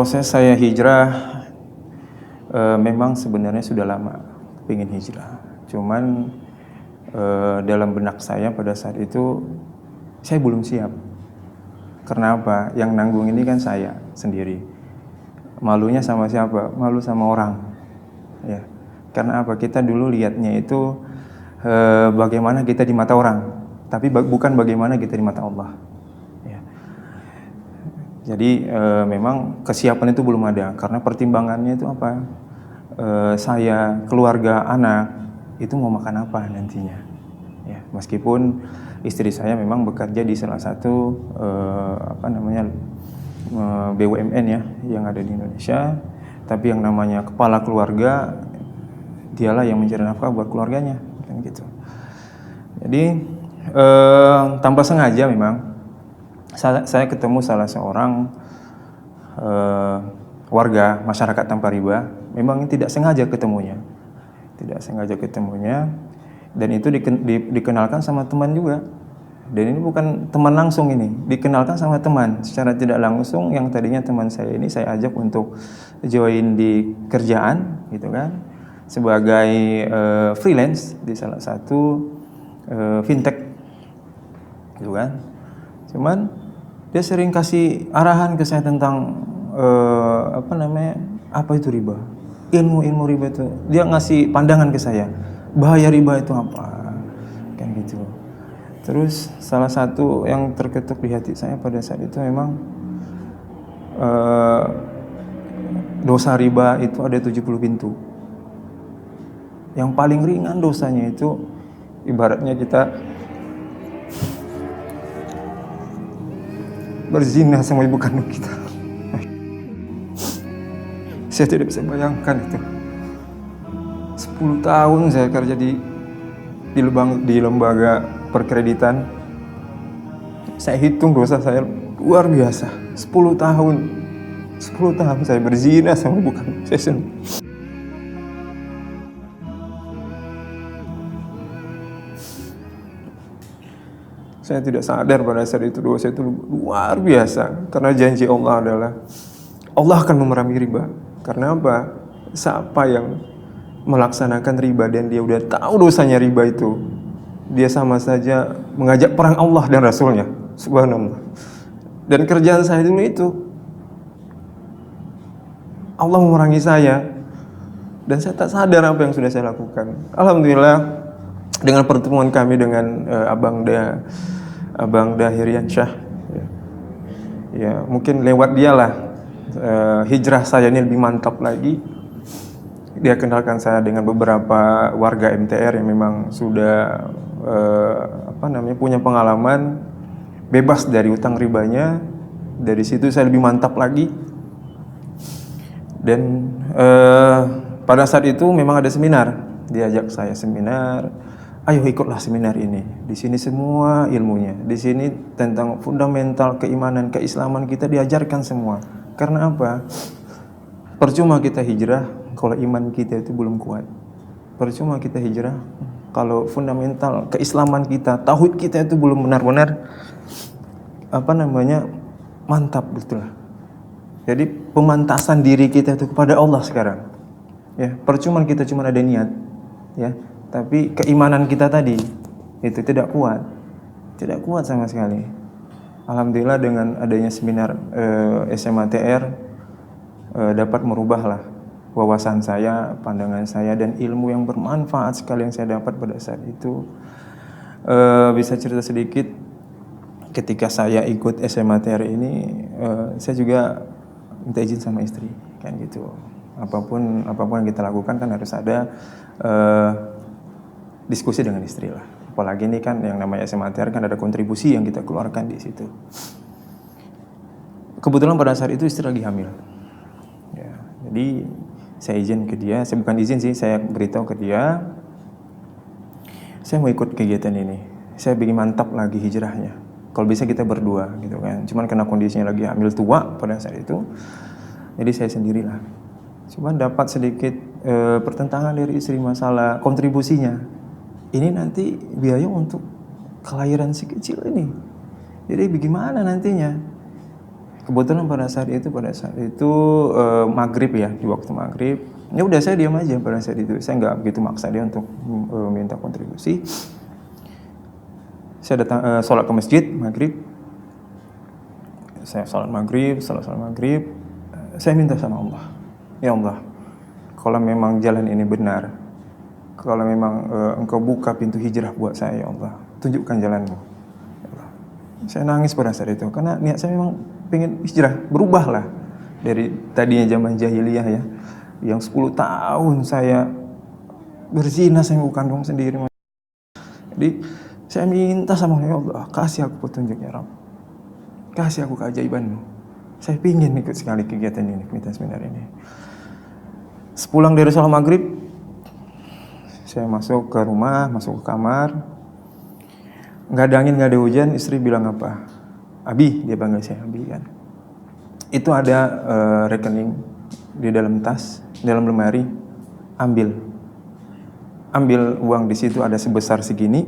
Proses saya hijrah memang sebenarnya sudah lama pengen hijrah. Cuman dalam benak saya pada saat itu saya belum siap. Karena apa? Yang nanggung ini kan saya sendiri. Malunya sama siapa? Malu sama orang. Ya. Karena apa? Kita dulu lihatnya itu bagaimana kita di mata orang, tapi bukan bagaimana kita di mata Allah. Ya. Jadi memang kesiapan itu belum ada, karena pertimbangannya itu apa? Saya, keluarga, anak itu mau makan apa nantinya. Ya, meskipun istri saya memang bekerja di salah satu BUMN ya yang ada di Indonesia, tapi yang namanya kepala keluarga dialah yang mencari nafkah buat keluarganya, kan gitu. Jadi tanpa sengaja memang saya ketemu salah seorang warga masyarakat tanpa riba, memang tidak sengaja ketemunya, dan itu dikenalkan sama teman juga. Dan ini bukan teman langsung, ini dikenalkan sama teman secara tidak langsung, yang tadinya teman saya ini saya ajak untuk join di kerjaan gitu kan, sebagai freelance di salah satu fintech gitu kan. Cuman dia sering kasih arahan ke saya tentang apa itu riba, ilmu riba itu. Dia ngasih pandangan ke saya, bahaya riba itu apa, kan gitu. Terus salah satu yang terketuk di hati saya pada saat itu memang dosa riba itu ada 70 pintu. Yang paling ringan dosanya itu ibaratnya kita berzina sama ibu kandung kita. Saya tidak bisa bayangkan itu. 10 tahun saya kerja di lembaga perkreditan. Saya hitung dosa saya luar biasa. 10 tahun saya berzina sama ibu kandung saya sendiri. Saya tidak sadar pada saat itu dosa itu luar biasa. Karena janji Allah adalah Allah akan memerangi riba. Karena apa? Siapa yang melaksanakan riba dan dia udah tahu dosanya riba itu, dia sama saja mengajak perang Allah dan Rasulnya. Subhanallah. Dan kerjaan saya dulu itu, Allah memerangi saya, dan saya tak sadar apa yang sudah saya lakukan. Alhamdulillah, dengan pertemuan kami dengan Abang Dahiriansyah, ya mungkin lewat dialah hijrah saya ini lebih mantap lagi. Dia kenalkan saya dengan beberapa warga MTR yang memang sudah punya pengalaman bebas dari utang ribanya. Dari situ saya lebih mantap lagi. Dan pada saat itu memang ada seminar, diajak saya seminar, ayo ikutlah seminar ini. Di sini semua ilmunya, di sini tentang fundamental keimanan, keislaman kita diajarkan semua. Karena apa? Percuma kita hijrah kalau iman kita itu belum kuat. Percuma kita hijrah kalau fundamental keislaman kita, tauhid kita itu belum benar-benar mantap betul. Jadi pemantasan diri kita itu kepada Allah sekarang. Ya, percuma kita cuma ada niat, ya, tapi keimanan kita tadi itu tidak kuat sama sekali. Alhamdulillah dengan adanya seminar SMA TR dapat merubahlah wawasan saya, pandangan saya, dan ilmu yang bermanfaat sekali yang saya dapat pada saat itu. Bisa cerita sedikit, ketika saya ikut SMA TR ini, saya juga minta izin sama istri, kan gitu. Apapun yang kita lakukan kan harus ada diskusi dengan istri lah. Apalagi ini kan yang namanya SMA TR kan ada kontribusi yang kita keluarkan di situ. Kebetulan pada saat itu istri lagi hamil. Ya, jadi saya izin ke dia, saya bukan izin sih, saya beritahu ke dia, saya mau ikut kegiatan ini. Saya bikin mantap lagi hijrahnya. Kalau bisa kita berdua gitu kan. Cuman karena kondisinya lagi hamil tua pada saat itu, jadi saya sendirilah. Cuman dapat sedikit pertentangan dari istri masalah kontribusinya. Ini nanti biaya untuk kelahiran si kecil ini. Jadi bagaimana nantinya? Kebetulan pada saat itu maghrib ya, di waktu maghrib. Ya udah saya diam aja pada saat itu. Saya nggak begitu maksa dia untuk minta kontribusi. Saya datang sholat ke masjid maghrib. Saya sholat maghrib. Saya minta sama Allah, ya Allah, kalau memang jalan ini benar, kalau memang Engkau buka pintu hijrah buat saya, ya Allah, tunjukkan jalanmu. Ya Allah. Saya nangis pada saat itu karena niat saya memang pengen hijrah, berubahlah dari tadinya zaman jahiliyah ya, yang 10 tahun saya berzina sama ibu kandung sendiri. Jadi saya minta sama Allah, ya Allah, kasih aku petunjuk ya Rabb, kasih aku keajaiban-Mu. Saya pingin ikut sekali kegiatan ini, kegiatan seminar ini. Sepulang dari sholat maghrib, saya masuk ke rumah, masuk ke kamar. Nggak ada angin, nggak ada hujan. Istri bilang apa? Abi, dia panggil saya Abi kan. Itu ada rekening di dalam tas, dalam lemari. Ambil uang di situ, ada sebesar segini.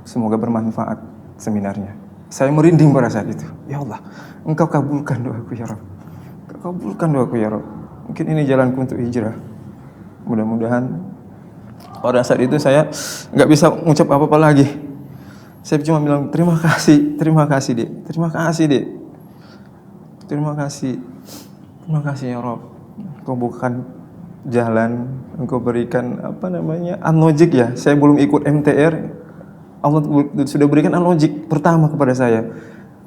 Semoga bermanfaat seminarnya. Saya merinding pada saat itu. Ya Allah, Engkau kabulkan doaku ya Rabb. Engkau kabulkan doaku ya Rabb. Mungkin ini jalanku untuk hijrah. Mudah-mudahan. Pada saat itu saya nggak bisa ngucap apa-apa lagi. Saya cuma bilang terima kasih Dek, terima kasih ya Rob. Engkau bukan jalan, Engkau berikan unlogic ya. Saya belum ikut MTR, Allah sudah berikan unlogic pertama kepada saya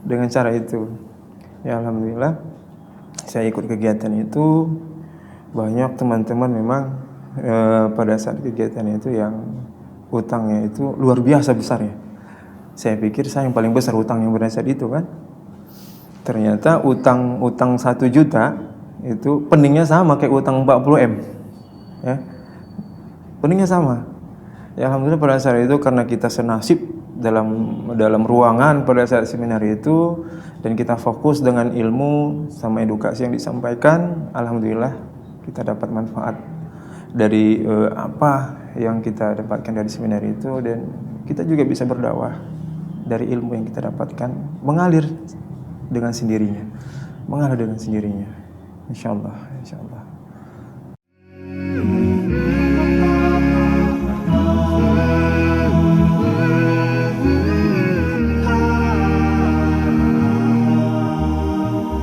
dengan cara itu. Ya alhamdulillah, saya ikut kegiatan itu. Banyak teman-teman memang pada saat kegiatan itu yang utangnya itu luar biasa besarnya. Saya pikir saya yang paling besar utang yang pada saat itu kan. Ternyata utang 1 juta itu peningnya sama kayak utang 40 M. Ya. Peningnya sama. Ya alhamdulillah pada saat itu karena kita senasib dalam ruangan pada saat seminar itu dan kita fokus dengan ilmu sama edukasi yang disampaikan, alhamdulillah kita dapat manfaat dari apa yang kita dapatkan dari seminar itu, dan kita juga bisa berdakwah dari ilmu yang kita dapatkan mengalir dengan sendirinya, insyaallah.